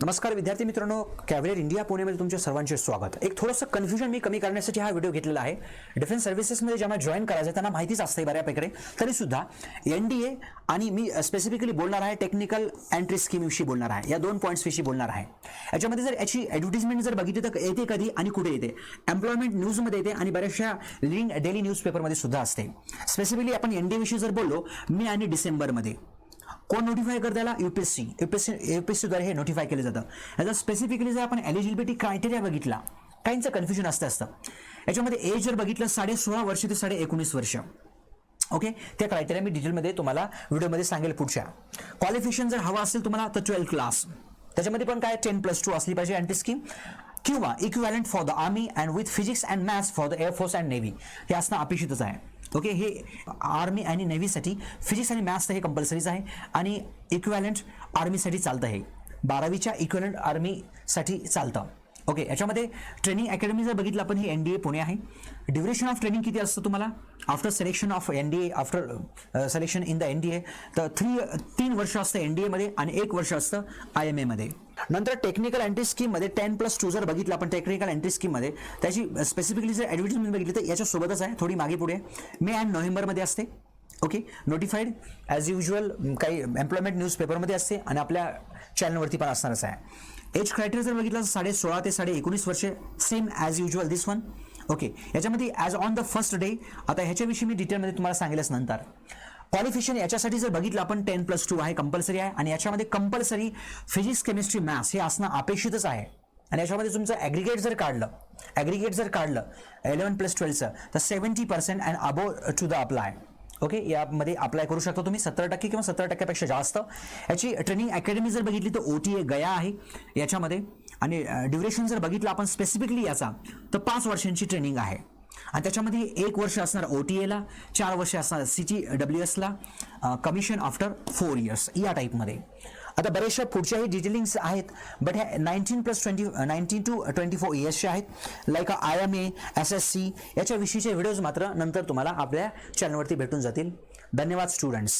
नमस्कार विद्यार्थी मित्रांनो, कॅव्हियर इंडिया पुणेमध्ये तुमचे सर्वांचे स्वागत। एक थोडंसं कन्फ्युजन मी कमी करण्यासाठी हा व्हिडिओ घेतलेला आहे। डिफेन्स सर्व्हिसेसमध्ये ज्यांना जॉईन करायचं त्यांना माहितीच असते बऱ्यापैकी, तरी सुद्धा एनडीए आणि मी स्पेसिफिकली बोलणार आहे टेक्निकल एंट्री स्कीम विषयी बोलणार आहे। या दोन पॉईंट्स विषयी बोलणार आहे। याच्यामध्ये जर याची ॲडव्हर्टाइजमेंट जर बघितली तर येते कधी आणि कुठे येते, एम्प्लॉयमेंट न्यूजमध्ये येते आणि बऱ्याचशा लीडिंग डेली न्यूजपेपरमध्ये सुद्धा असते। स्पेसिफिकली आपण एनडीए विषयी जर बोललो मे आणि डिसेंबरमध्ये कोण नोटिफाय करते त्याला यूपीएससी द्वारे हे नोटिफाय केलं जातं। याचा स्पेसिफिकली जर आपण एलिजिबिलिटी क्रायटेरिया बघितला, काहींचं कन्फ्युजन असतं याच्यामध्ये एज जर बघितलं 16.5 वर्ष ते 19.5 वर्ष। ओके, त्या क्रायटेरिया मी डिटेलमध्ये तुम्हाला व्हिडिओमध्ये सांगेल पुढच्या। क्वालिफिकेशन जर हवा असेल तुम्हाला तर 12th क्लास, त्याच्यामध्ये पण काय 10+2 असली पाहिजे एंट्री स्कीम, किंवा equivalent for the army and with physics and maths for the air force and navy, हे असणं अपेक्षितच आहे। ओके, हे आर्मी आणि नेव्हीसाठी फिजिक्स आणि मॅथ्स हे कंपल्सरीच आहे आणि इक्विव्हॅलंट आर्मीसाठी चालतं। हे 12वीच्या इक्विव्हॅलंट आर्मीसाठी चालतं। ओके, याच्यामध्ये ट्रेनिंग अकॅडमी जर बघितलं आपण, ही एनडीए पुणे आहे। ड्युरेशन ऑफ ट्रेनिंग किती असतं तुम्हाला after selection of NDA, after selection in the NDA, तर 3 वर्ष असतं एनडीए मध्ये आणि 1 वर्ष असतं आयएमए मध्ये। नंतर टेक्निकल एंट्री स्कीम मध्ये 10+2 जर बघितलं आपण टेक्निकल एंट्री स्कीम मध्ये, त्याची स्पेसिफिकली जर ॲडव्हर्टाइजमेंट बघितली तर याच्या सोबतच आहे, थोडी मागे पुढे मे अँड नोव्हेंबरमध्ये असते। ओके, नोटिफाईड ॲज युजल काही एम्प्लॉयमेंट न्यूजपेपरमध्ये असते आणि आपल्या चॅनलवरती पण असणारच आहे। एज क्रायटेरिया जर बघितलं 16.5 ते 19.5 वर्षे, सेम ॲज युजल दिस वन। ओके, याच्यामध्ये as on the first day, आता ह्याच्याविषयी मी डिटेलमध्ये तुम्हाला सांगेलच नंतर। क्वालिफिकेशन याच्यासाठी जर बघितलं आपण 10+2 आहे, कंपल्सरी आहे आणि याच्यामध्ये कंपल्सरी फिजिक्स केमिस्ट्री मॅथ्स हे असणं अपेक्षितच आहे। आणि याच्यामध्ये तुमचं ॲग्रिगेट जर काढलं 11+12चं तर 70% and above to the apply. Okay, यामध्ये अप्लाय करू शकता तुम्ही 70% किंवा 70%पेक्षा जास्त। याची ट्रेनिंग अकॅडमी जर बघितली तर OTA गया आहे याच्यामध्ये, आणि ड्युरेशन जर बघितलं आपण स्पेसिफिकली याचा तर 5 वर्षांची ट्रेनिंग आहे आणि त्याच्यामध्ये 1 वर्ष असणार OTA ला, 4 वर्ष असणार CTWS ला, कमिशन आफ्टर 4 इयर्स या टाईपमध्ये। आता बरेचशा पुढच्याही डिटेलिंग्स आहेत, बट ह्या 19 to 24 इयर्सचे आहेत, लाईक IMA SSC याच्याविषयीचे व्हिडिओज मात्र नंतर तुम्हाला आपल्या चॅनलवरती भेटून जातील। धन्यवाद स्टुडंट्स।